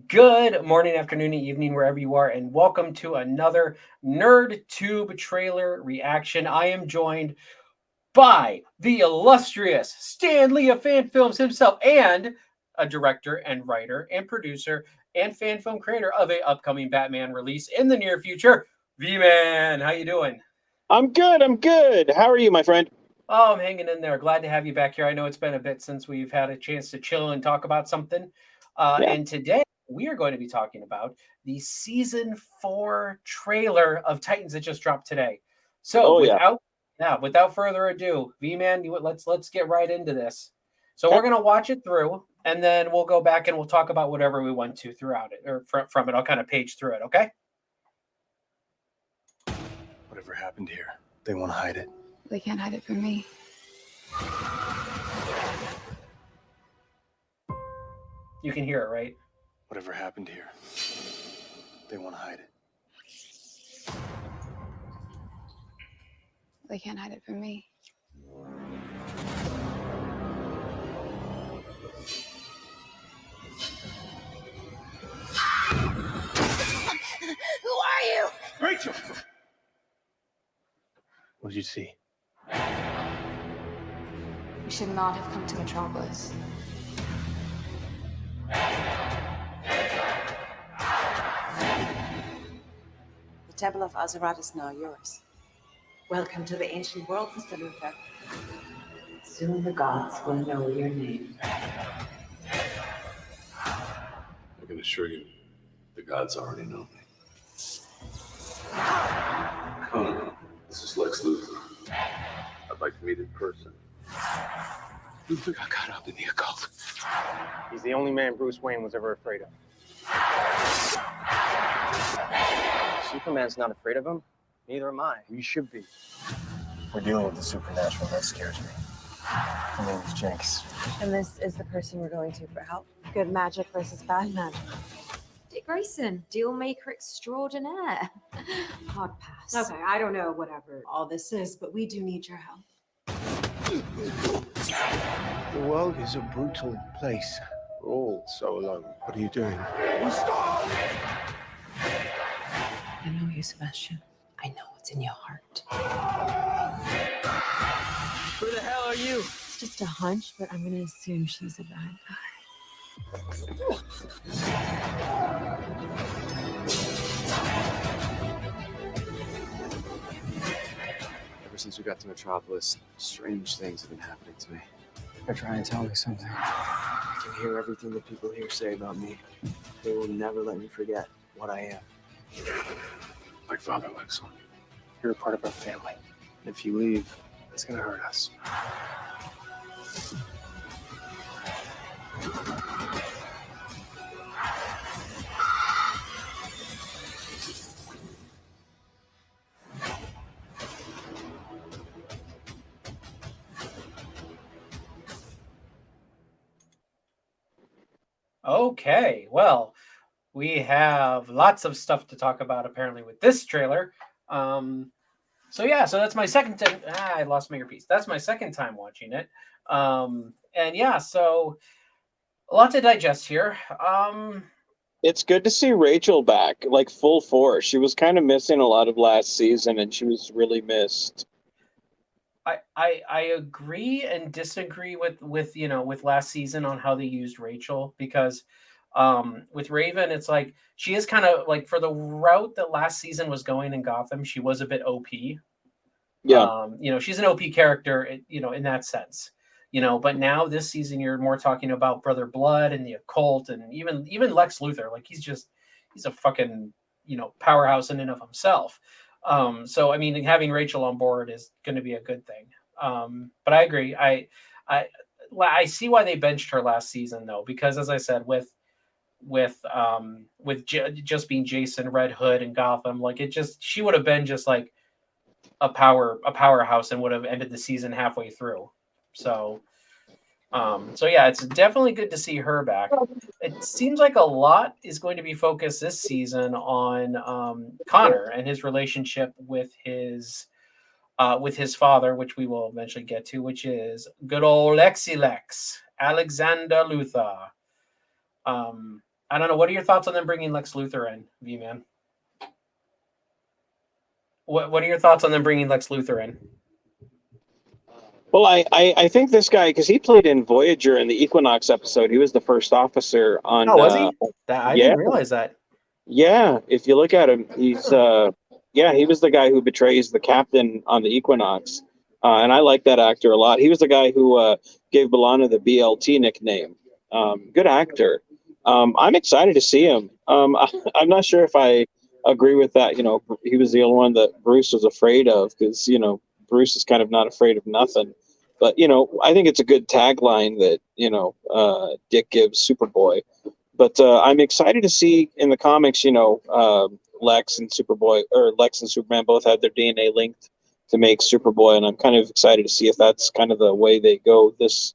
Good morning, afternoon, evening, wherever you are, and welcome to another NerdTube trailer reaction. I am joined by the illustrious Stan Lee of fan films himself, and a director and writer and producer and fan film creator of a upcoming Batman release in the near future, Vman. How you doing? I'm good. I'm good. How are you, my friend? Oh, I'm hanging in there. Glad to have you back here. I know it's been a bit since we've had a chance to chill and talk about something. Yeah. And today we are going to be talking about the season 4 trailer of Titans that just dropped today. So, Oh, yeah. without further ado, V-Man, let's get right into this. So, we're Okay. going to watch it through and then we'll go back and we'll talk about whatever we want to throughout it or from it. I'll kind of page through it, okay? Whatever happened here, they want to hide it. They can't hide it from me. You can hear it, right? Whatever happened here, they want to hide it. They can't hide it from me. Who are you? Rachel! What did you see? We should not have come to Metropolis. The Temple of Azeroth is now yours. Welcome to the ancient world, Mr. Luther. Soon the gods will know your name. I can assure you, the gods already know me. Connor, this is Lex Luthor. I'd like to meet in person. Luther got caught up in the occult. He's the only man Bruce Wayne was ever afraid of. Superman's not afraid of him. Neither am I. You should be. We're dealing with the supernatural, that scares me. Her name is Jinx. And this is the person we're going to for help. Good magic versus bad magic. Dick Grayson, deal maker extraordinaire. Hard pass. Okay, I don't know whatever all this is, but we do need your help. The world is a brutal place. We're all so alone. What are you doing? I know you, Sebastian. I know what's in your heart. Who the hell are you? It's just a hunch, but I'm gonna assume she's a bad guy. Ever since we got to Metropolis, strange things have been happening to me. They're trying to tell me something. I can hear everything that people here say about me. They will never let me forget what I am. Like father, like son. You're a part of our family. If you leave, it's gonna hurt us. Okay, well, we have lots of stuff to talk about apparently with this trailer. So that's my second time. I lost my earpiece. That's my second time watching it. And yeah, so a lot to digest here. It's good to see Rachel back, like full force. She was kind of missing a lot of last season, and she was really missed. I agree and disagree with last season on how they used Rachel because with Raven it's like she is kind of like for the route that last season was going in Gotham, she was a bit OP. Yeah. She's an OP character, in that sense. But now this season you're more talking about Brother Blood and the occult and even Lex Luthor. Like he's a fucking, powerhouse in and of himself. So I mean, having Rachel on board is going to be a good thing. But I agree. I see why they benched her last season though, because as I said, just being Jason, Red Hood, and Gotham, like she would have been just like a powerhouse and would have ended the season halfway through. So yeah, it's definitely good to see her back. It seems like a lot is going to be focused this season on Connor and his relationship with his father, which we will eventually get to, which is good old Lex Alexander Luthor. I don't know. What are your thoughts on them bringing Lex Luthor in, V-Man? What are your thoughts on them bringing Lex Luthor in? Well, I think this guy, because he played in Voyager in the Equinox episode, he was the first officer on. Oh, was he? I yeah, didn't realize that. yeah. If you look at him, he's he was the guy who betrays the captain on the Equinox, and I like that actor a lot. He was the guy who gave B'Elanna the BLT nickname. Good actor. I'm excited to see him. I'm not sure if I agree with that. You know, he was the only one that Bruce was afraid of, because Bruce is kind of not afraid of nothing. But I think it's a good tagline that Dick gives Superboy. But I'm excited to see in the comics, Lex and Superboy, or Lex and Superman both had their DNA linked to make Superboy, and I'm kind of excited to see if that's kind of the way they go this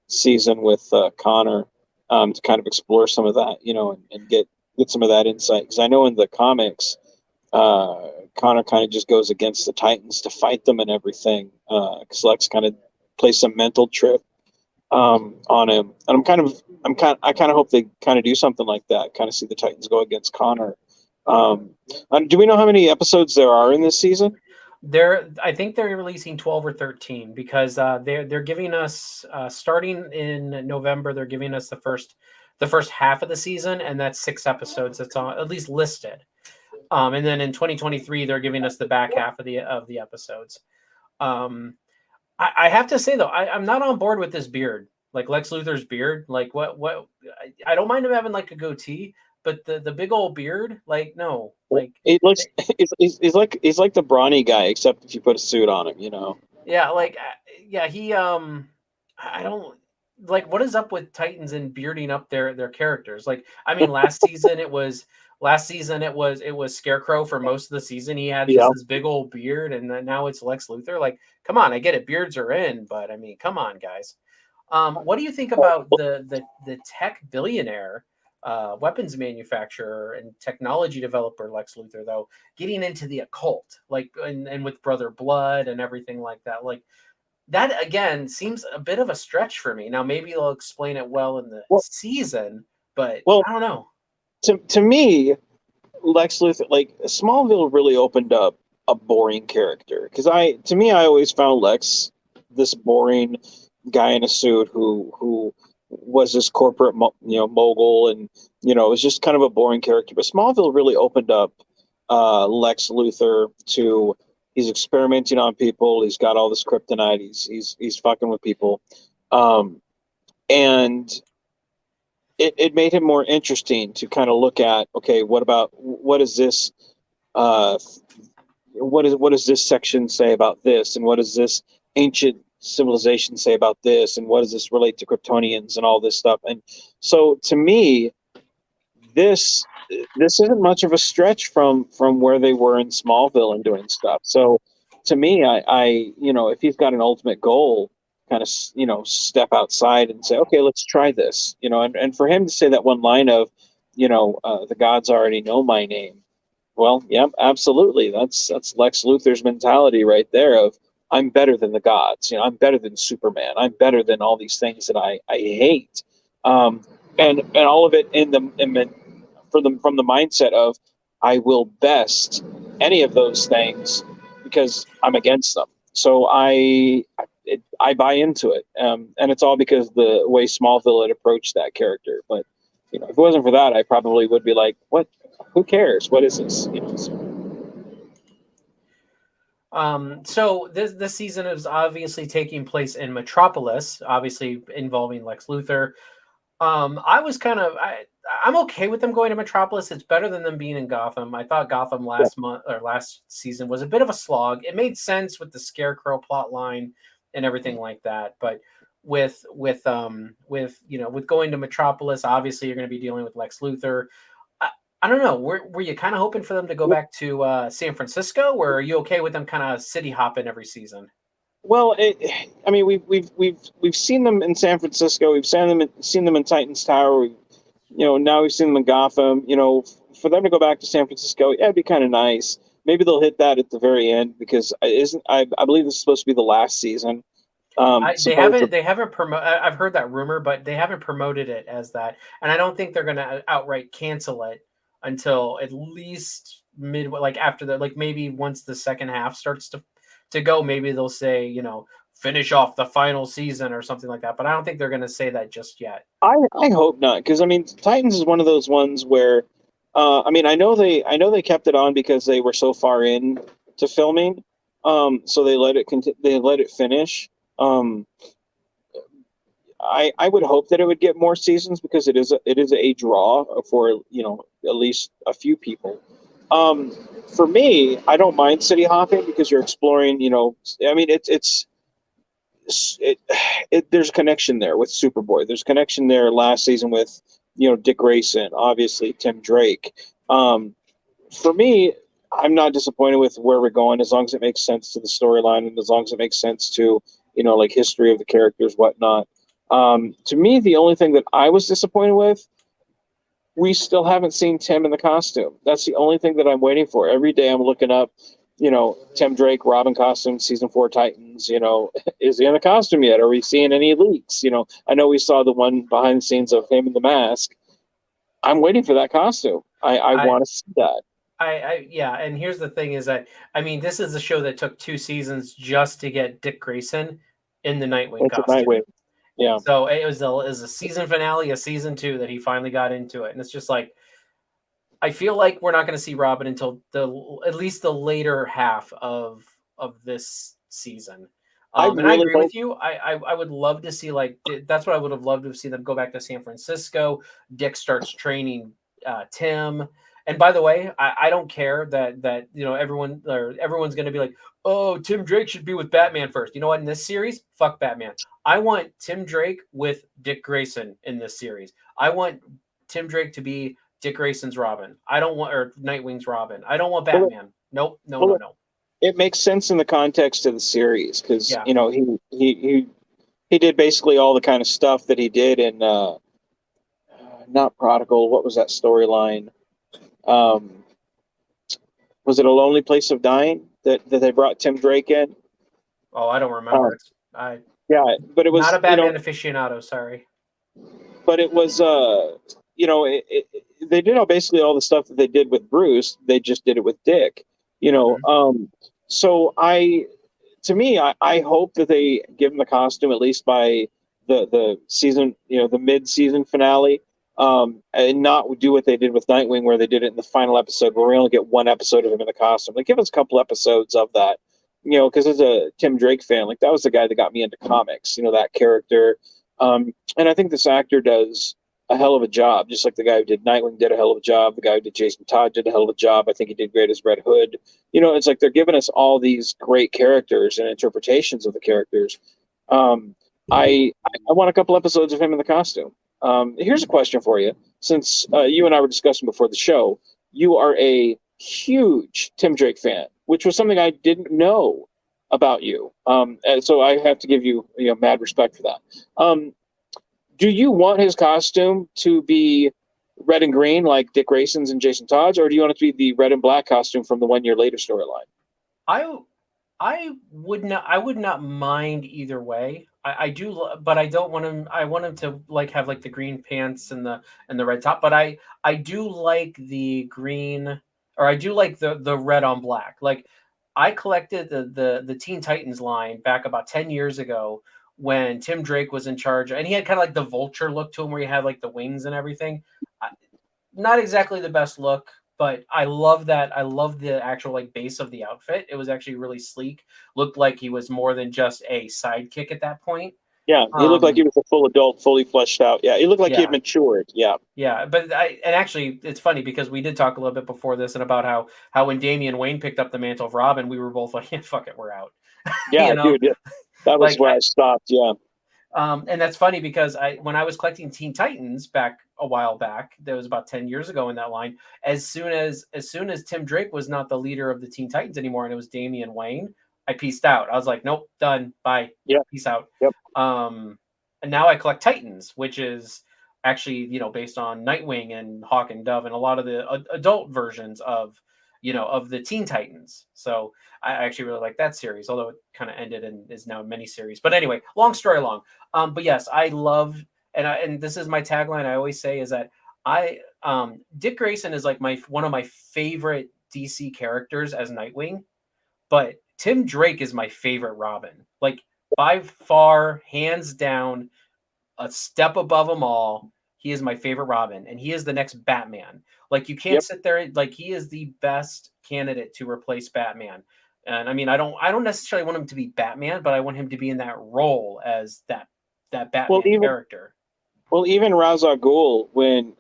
season with Connor, to kind of explore some of that, and get some of that insight. Because I know in the comics, Connor kind of just goes against the Titans to fight them and everything, because Lex kind of plays some mental trip on him, and I kind of hope they kind of do something like that. Kind of see the Titans go against Connor. Do we know how many episodes there are in this season? I think they're releasing 12 or 13, because they're giving us starting in November. They're giving us the first half of the season, and that's 6 episodes. That's on, at least listed. And then in 2023, they're giving us the back half of the episodes. I have to say though, I'm not on board with this beard, like Lex Luthor's beard. Like what? I don't mind him having like a goatee, but the big old beard, like no, like it looks he's like the brawny guy, except if you put a suit on him, Yeah, like he I don't like, what is up with Titans and bearding up their characters. Like, I mean, last season it was Scarecrow for most of the season. He had just this big old beard, and then now it's Lex Luthor. Like, come on, I get it, beards are in, but I mean, come on, guys. What do you think about the tech billionaire, weapons manufacturer and technology developer Lex Luthor, though, getting into the occult, like, and with Brother Blood and everything like that? Like, that again seems a bit of a stretch for me. Now maybe they'll explain it well in the season, but I don't know. To me, Lex Luthor, like, Smallville really opened up a boring character, because I always found Lex this boring guy in a suit who was this corporate mogul, and it was just kind of a boring character. But Smallville really opened up Lex Luthor to, he's experimenting on people, he's got all this kryptonite, he's fucking with people, and it made him more interesting to kind of look at, okay, what is this what does this section say about this, and what does this ancient civilization say about this, and what does this relate to Kryptonians and all this stuff. And so to me, this isn't much of a stretch from where they were in Smallville and doing stuff. So to me, I if he's got an ultimate goal, kind of step outside and say, okay, let's try this, and for him to say that one line of the gods already know my name. Well, yeah, absolutely. That's Lex Luthor's mentality right there of, I'm better than the gods. I'm better than Superman. I'm better than all these things that I hate. And all of it from the mindset of, I will best any of those things because I'm against them. So I buy into it, and it's all because the way Smallville had approached that character. But if it wasn't for that, I probably would be like, what? Who cares? What is this? So this season is obviously taking place in Metropolis, obviously involving Lex Luthor. I'm okay with them going to Metropolis. It's better than them being in Gotham. I thought Gotham last season was a bit of a slog. It made sense with the Scarecrow plot line and everything like that, but with going to Metropolis, obviously you're going to be dealing with Lex Luthor. I don't know. Were you kind of hoping for them to go back to San Francisco, or are you okay with them kind of city hopping every season? Well, we've seen them in San Francisco. We've seen them in Titans Tower. Now we've seen them in Gotham. For them to go back to San Francisco, yeah, it'd be kind of nice. Maybe they'll hit that at the very end, because I believe this is supposed to be the last season They haven't promote. I've heard that rumor, but they haven't promoted it as that, and I don't think they're going to outright cancel it until at least like after the like maybe once the second half starts to go. Maybe they'll say finish off the final season or something like that. But I don't think they're going to say that just yet. I hope not, because I mean, Titans is one of those ones where, I mean, I know they kept it on because they were so far in to filming, so they let it finish. I would hope that it would get more seasons because it is a draw for at least a few people. For me, I don't mind city hopping because you're exploring. I mean, there's a connection there with Superboy. There's a connection there last season with Dick Grayson, obviously Tim Drake. For me, I'm not disappointed with where we're going as long as it makes sense to the storyline and as long as it makes sense to like history of the characters, whatnot. To me, the only thing that I was disappointed with, we still haven't seen Tim in the costume. That's the only thing that I'm waiting for. Every day I'm looking up, Tim Drake, Robin costume, season 4 Titans, is he in the costume yet? Are we seeing any leaks? I know we saw the one behind the scenes of him in the mask. I'm waiting for that costume. I want to see that. Yeah, and here's the thing is that, I mean, this is a show that took 2 seasons just to get Dick Grayson in the Nightwing costume. Nightwing. Yeah. So it was a season finale, a season 2 that he finally got into it. And it's just like, I feel like we're not going to see Robin until at least the later half of this season. And I agree with you. I would love to see, like, that's what I would have loved to see them go back to San Francisco. Dick starts training Tim. And by the way, I don't care that everyone's going to be like, oh, Tim Drake should be with Batman first. You know what? In this series, fuck Batman. I want Tim Drake with Dick Grayson in this series. I want Tim Drake to be Dick Grayson's Robin. I don't want, or Nightwing's Robin. I don't want Batman. No. It makes sense in the context of the series because he did basically all the kind of stuff that he did in not Prodigal. What was that storyline? Was it A Lonely Place of Dying that they brought Tim Drake in? Oh, I don't remember. Yeah, but it was not a Batman aficionado. Sorry, but it was they did basically all the stuff that they did with Bruce. They just did it with Dick. So to me, I hope that they give him the costume at least by the season, the mid-season finale, and not do what they did with Nightwing, where they did it in the final episode, where we only get one episode of him in the costume. Like, give us a couple episodes of that, because as a Tim Drake fan, like, that was the guy that got me into comics, that character. And I think this actor does a hell of a job, just like the guy who did Nightwing did a hell of a job. The guy who did Jason Todd did a hell of a job. I think he did great as Red Hood. It's like they're giving us all these great characters and interpretations of the characters. I want a couple episodes of him in the costume. Here's a question for you. Since you and I were discussing before the show, you are a huge Tim Drake fan, which was something I didn't know about you. And so I have to give you, mad respect for that. Do you want his costume to be red and green like Dick Grayson's and Jason Todd's, or do you want it to be the red and black costume from the 1 year later storyline? I would not mind either way. I do, but I don't want him. I want him to have the green pants and the red top. But I do like the green, or I do like the red on black. Like, I collected the Teen Titans line back about 10 years ago when Tim Drake was in charge, and he had kind of like the Vulture look to him, where he had like the wings and everything. Not exactly the best look, but I love that. I love the actual base of the outfit. It was actually really sleek. Looked like he was more than just a sidekick at that point. Yeah, he looked like he was a full adult, fully fleshed out. Yeah, he looked like he had matured. Yeah. Yeah, but actually, it's funny because we did talk a little bit before this and about how when Damian Wayne picked up the mantle of Robin, we were both like, yeah, fuck it, we're out. Yeah, dude. Yeah. That was where I stopped. Yeah. And that's funny because when I was collecting Teen Titans a while back, that was about 10 years ago in that line. As soon as Tim Drake was not the leader of the Teen Titans anymore, and it was Damian Wayne, I pieced out. I was like, nope, done, bye, peace out. Yep. And now I collect Titans, which is actually based on Nightwing and Hawk and Dove and a lot of the adult versions of of the Teen Titans. So I actually really like that series, although it kind of ended and is now a miniseries. But anyway, long story long. But yes, I love, and this is my tagline I always say, is that Dick Grayson is like one of my favorite DC characters as Nightwing, but Tim Drake is my favorite Robin. Like by far, hands down, a step above them all. He is my favorite Robin, and he is the next Batman. Like you can't sit there, like he is the best candidate to replace Batman. And I mean, I don't necessarily want him to be Batman, but I want him to be in that role as that Batman character. Well, even Ra's al Ghul, when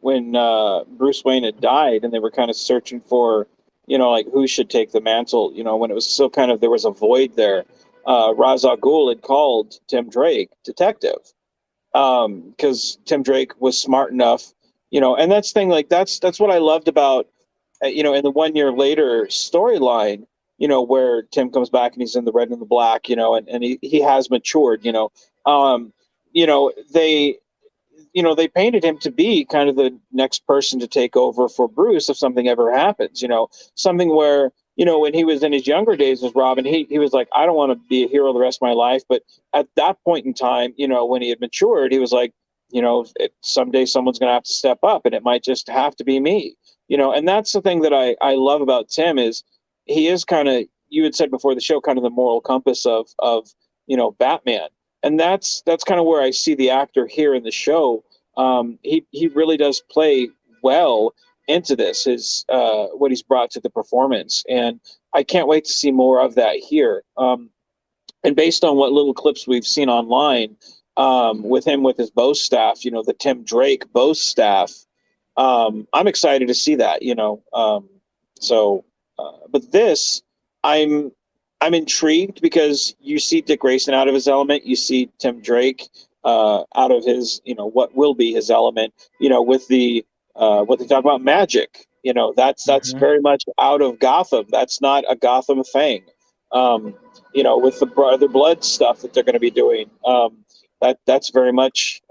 Bruce Wayne had died, and they were kind of searching for, like who should take the mantle, when it was still kind of, there was a void there. Ra's al Ghul had called Tim Drake detective, because Tim Drake was smart enough, and that's the thing, like that's what I loved about, in the 1 year later storyline, where Tim comes back and he's in the red and the black, and he has matured, they painted him to be kind of the next person to take over for Bruce if something ever happens, something where, when he was in his younger days as Robin, he was like, I don't want to be a hero the rest of my life. But at that point in time, when he had matured, he was like, someday someone's going to have to step up, and it might just have to be me, and that's the thing that I love about Tim is he is kind of, you had said before the show, kind of the moral compass of Batman. And that's kind of where I see the actor here in the show. He really does play well into this, what he's brought to the performance, and I can't wait to see more of that here. And based on what little clips we've seen online, with him with his bow staff, the Tim Drake bow staff, I'm excited to see that. But this, I'm intrigued because you see Dick Grayson out of his element. You see Tim Drake out of his, what will be his element, with the what they talk about magic. That's very much out of Gotham. That's not a Gotham thing. With the Brother Blood stuff that they're going to be doing, that's very much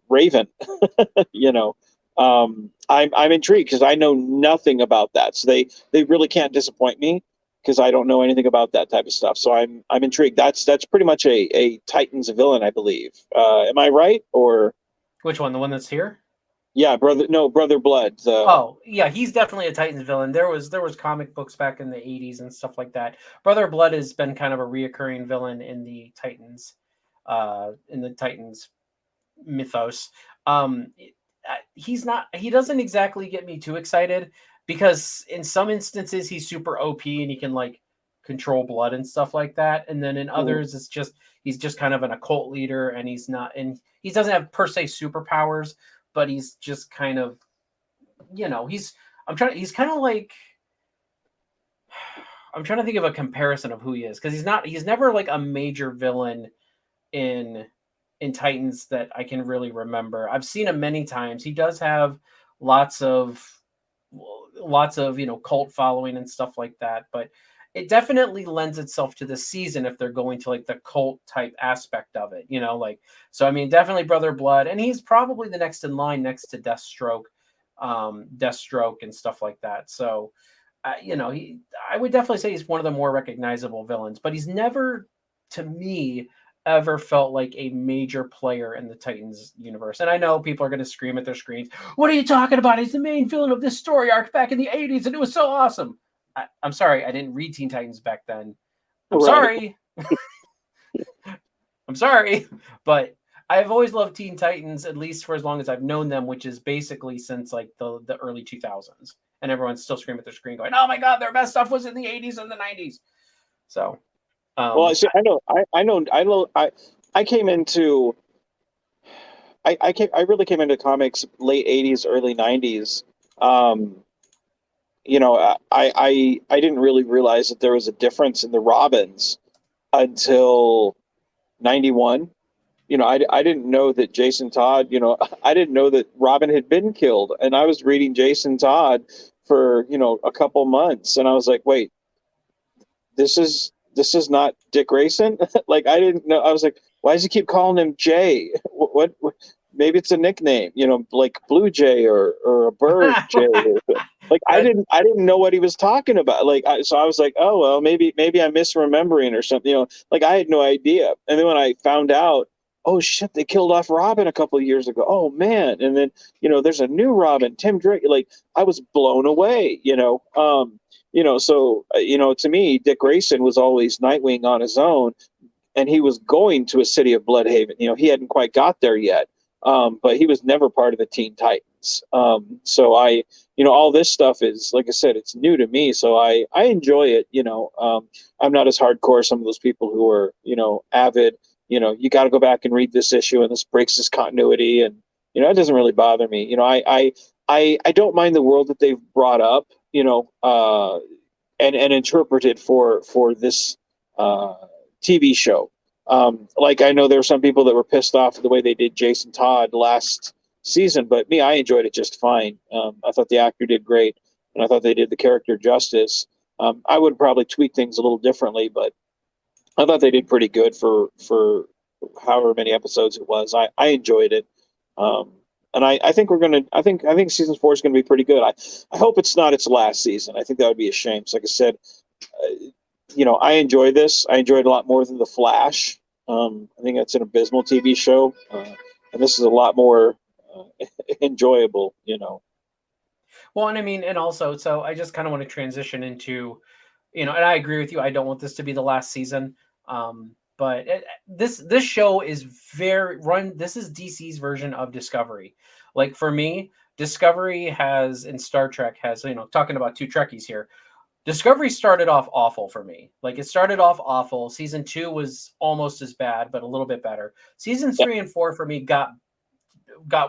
Raven. I'm intrigued because I know nothing about that, so they really can't disappoint me, because I don't know anything about that type of stuff. So I'm intrigued. That's pretty much a Titans villain, I believe. Am I right? Or which one? The one that's here? Yeah, Brother Blood. Oh, yeah, he's definitely a Titans villain. There was comic books back in the 80s and stuff like that. Brother Blood has been kind of a reoccurring villain in the Titans mythos. He doesn't exactly get me too excited, because in some instances he's super OP and he can like control blood and stuff like that, and then in others he's just kind of an occult leader, and he doesn't have per se superpowers, but he's just kind of, he's kind of like, I'm trying to think of a comparison of who he is, because he's never like a major villain in Titans that I can really remember. I've seen him many times. He does have lots of cult following and stuff like that, but it definitely lends itself to the season if they're going to like the cult type aspect of it, so I mean, definitely Brother Blood, and he's probably the next in line next to Deathstroke and stuff like that. So I would definitely say he's one of the more recognizable villains, but he's never, to me, ever felt like a major player in the Titans universe. And I know people are going to scream at their screens, what are you talking about? He's the main villain of this story arc back in the 80s, and it was so awesome. I'm sorry, I didn't read Teen Titans back then. I'm sorry. I'm sorry, but I've always loved Teen Titans, at least for as long as I've known them, which is basically since like the early 2000s. And everyone's still screaming at their screen going, oh my God, their best stuff was in the 80s and the 90s. So, well, see, I came into, I really came into comics late 80s, early 90s. I didn't really realize that there was a difference in the Robins until 91. I didn't know that Jason Todd, I didn't know that Robin had been killed. And I was reading Jason Todd for, a couple months. And I was like, wait, this is not Dick Grayson? Like, I didn't know. I was like, why does he keep calling him Jay? What maybe it's a nickname, like Blue Jay or a Bird Jay. Like I didn't know what he was talking about. So I was like, oh well, maybe I'm misremembering or something. Like I had no idea. And then when I found out, oh shit, they killed off Robin a couple of years ago. Oh man. And then there's a new Robin, Tim Drake. Like I was blown away. So to me, Dick Grayson was always Nightwing on his own, and he was going to a city of Bloodhaven. He hadn't quite got there yet, but he was never part of the Teen Titans. So all this stuff is, like I said, it's new to me. So I enjoy it. I'm not as hardcore as some of those people who are, avid. You got to go back and read this issue, and this breaks this continuity, and it doesn't really bother me. I don't mind the world that they've brought up, and interpreted for this TV show. Like I know there were some people that were pissed off at the way they did Jason Todd last season, but me, I enjoyed it just fine. I thought the actor did great, and I thought they did the character justice. I would probably tweak things a little differently, but I thought they did pretty good for however many episodes it was. I enjoyed it. And I think I think season 4 is gonna be pretty good. I hope it's not its last season. I think that would be a shame. So like I said, I enjoy this. I enjoyed it a lot more than The Flash. I think that's an abysmal TV show, and this is a lot more enjoyable. Well, and I mean, and also, so I just kind of want to transition into, and I agree with you. I don't want this to be the last season. But this show is this is DC's version of Discovery. Like for me, Discovery has, in Star Trek has, talking about two Trekkies here, Discovery started off awful for me. Like it started off awful. Season 2 was almost as bad, but a little bit better. Season 3 and 4 for me got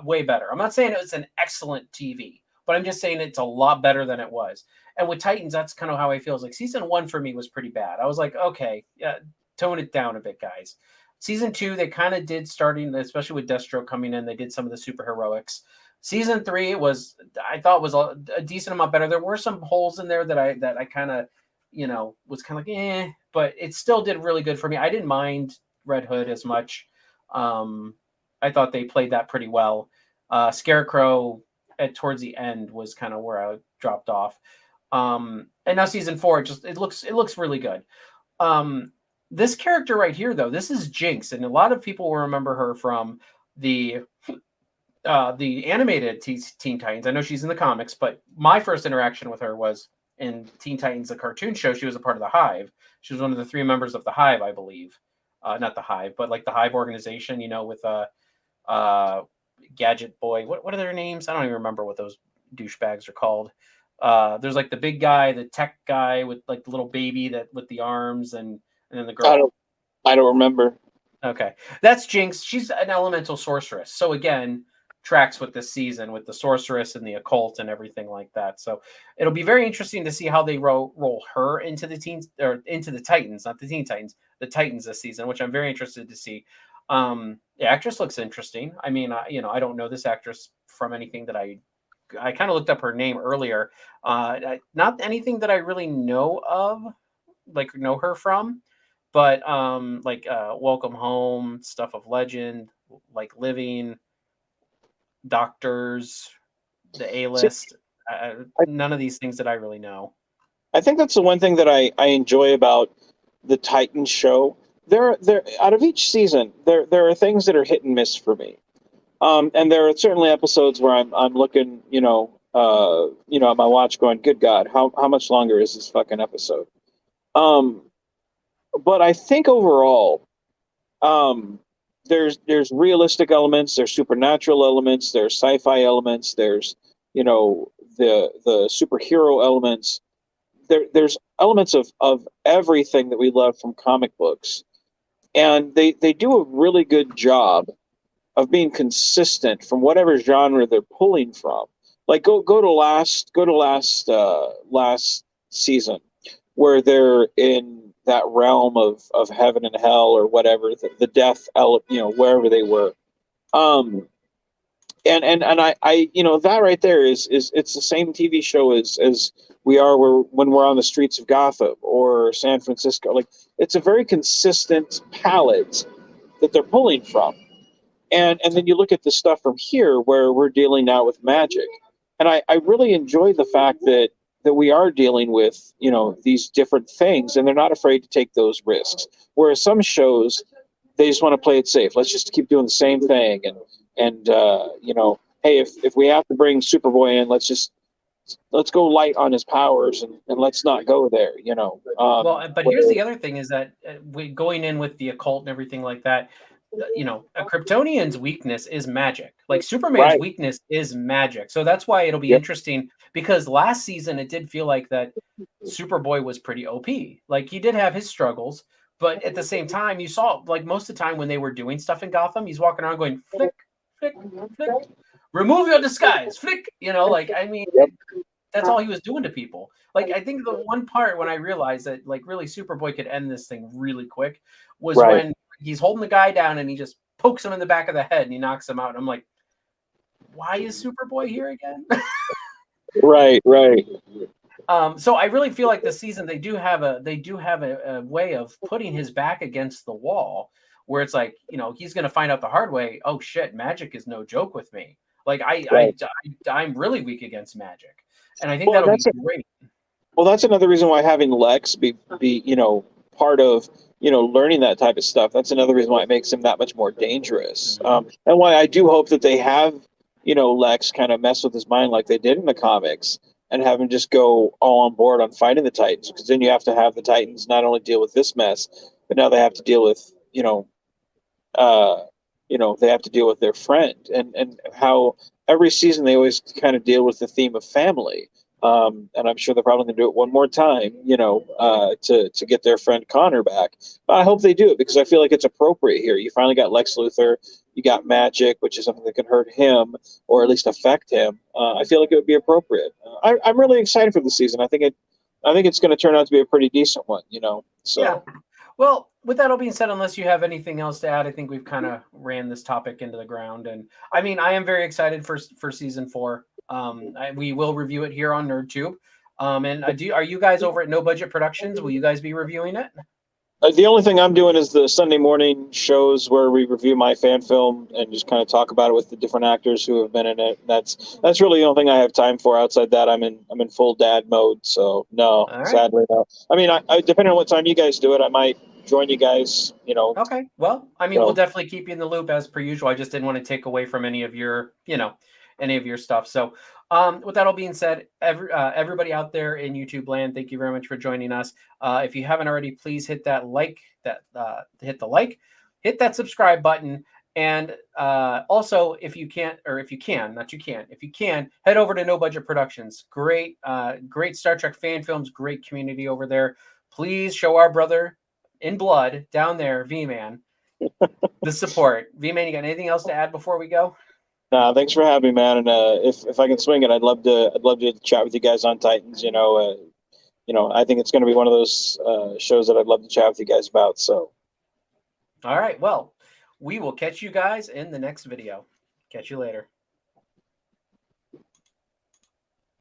way better. I'm not saying it was an excellent TV, but I'm just saying it's a lot better than it was. And with Titans, that's kind of how I feel. It's like season 1 for me was pretty bad. I was like, okay, yeah, tone it down a bit, guys. Season 2, they kind of did, starting, especially with Deathstroke coming in, they did some of the superheroics. Season 3 I thought was a decent amount better. There were some holes in there that I kind of, was kind of like, but it still did really good for me. I didn't mind Red Hood as much. I thought they played that pretty well. Scarecrow towards the end was kind of where I dropped off. And now season 4, it looks really good. This character right here, though, this is Jinx, and a lot of people will remember her from the animated Teen Titans. I know she's in the comics, but my first interaction with her was in Teen Titans, the cartoon show. She was a part of the Hive. She was one of the 3 members of the Hive, I believe. Not the Hive, but like the Hive organization, with Gadget Boy. What are their names? I don't even remember what those douchebags are called. There's like the big guy, the tech guy with like the little baby with the arms, and then the girl. I don't remember. Okay, that's Jinx. She's an elemental sorceress. So again, tracks with this season with the sorceress and the occult and everything like that. So it'll be very interesting to see how they roll her into the teens, or into the Titans, not the Teen Titans, the Titans this season, which I'm very interested to see. The actress looks interesting. I mean, I don't know this actress from anything that I kind of looked up her name earlier. Not anything that I really know of, like know her from, but Welcome Home, Stuff of Legend, like Living, Doctors, the A-List. None of these things that I really know. I think that's the one thing that I enjoy about the Titans show. There out of each season, there are things that are hit and miss for me. And there are certainly episodes where I'm looking, at my watch going, good God, how much longer is this fucking episode? But I think overall, there's realistic elements, there's supernatural elements, there's sci-fi elements, there's, the superhero elements. There's elements of everything that we love from comic books. And they do a really good job of being consistent from whatever genre they're pulling from. Like go to last season, where they're in that realm of heaven and hell or whatever, the death, wherever they were. And I that right there is it's the same TV show as we are when we're on the streets of Gotham or San Francisco. Like it's a very consistent palette that they're pulling from. And then you look at the stuff from here where we're dealing now with magic. And I really enjoy the fact that we are dealing with, you know, these different things, and they're not afraid to take those risks. Whereas some shows, they just want to play it safe. Let's just keep doing the same thing. And you know, hey, if we have to bring Superboy in, let's go light on his powers and let's not go there, you know. Well, but here's the other thing is that going in with the occult and everything like that, you know, a Kryptonian's weakness is magic. Like Superman's Right. weakness is magic. So that's why it'll be Yep. interesting, because last season it did feel like that Superboy was pretty OP. Like he did have his struggles, but at the same time, you saw like most of the time when they were doing stuff in Gotham, he's walking around going flick, flick, flick, remove your disguise, flick. You know, like I mean, Yep. that's all he was doing to people. Like I think the one part when I realized that like really Superboy could end this thing really quick was Right. when he's holding the guy down and he just pokes him in the back of the head and he knocks him out. And I'm like, why is Superboy here again? Right. So I really feel like this season they do have a way of putting his back against the wall where it's like, you know, he's going to find out the hard way. Oh shit, magic is no joke with me. Like Right. I'm really weak against magic, and I think Well, that'll be that's great. Well, that's another reason why having Lex be you know, part of, you know, learning that type of stuff. That's another reason why it makes him that much more dangerous. And why I do hope that they have, you know, Lex kind of mess with his mind like they did in the comics and have him just go all on board on fighting the Titans, because then you have to have the Titans not only deal with this mess, but now they have to deal with, they have to deal with their friend, and how every season they always kind of deal with the theme of family. And I'm sure they're probably going to do it one more time, you know, to get their friend Connor back. But I hope they do it because I feel like it's appropriate here. You finally got Lex Luthor, you got magic, which is something that can hurt him or at least affect him. I feel like it would be appropriate. I'm really excited for the season. I think it's going to turn out to be a pretty decent one, you know. So. Yeah. Well, with that all being said, unless you have anything else to add, I think we've kind of ran this topic into the ground. And I mean, I am very excited for season 4. We will review it here on NerdTube. And are you guys over at No Budget Productions? Will you guys be reviewing it? The only thing I'm doing is the Sunday morning shows where we review my fan film and just kind of talk about it with the different actors who have been in it. That's really the only thing I have time for. Outside that, I'm in full dad mode. So no, All right. sadly no. I mean, I depending on what time you guys do it, I might join you guys. You know. Okay. Well, I mean, So. we'll definitely keep you in the loop as per usual. I just didn't want to take away from any of your stuff. So, with that all being said, everybody out there in YouTube land, thank you very much for joining us. If you haven't already, please hit that hit that subscribe button. And also, if you can, head over to No Budget Productions. Great Star Trek fan films, great community over there. Please show our brother in blood down there, Vman, the support. Vman, you got anything else to add before we go? Thanks for having me, man. And if I can swing it, I'd love to chat with you guys on Titans. You know, I think it's going to be one of those shows that I'd love to chat with you guys about. So, all right. Well, we will catch you guys in the next video. Catch you later.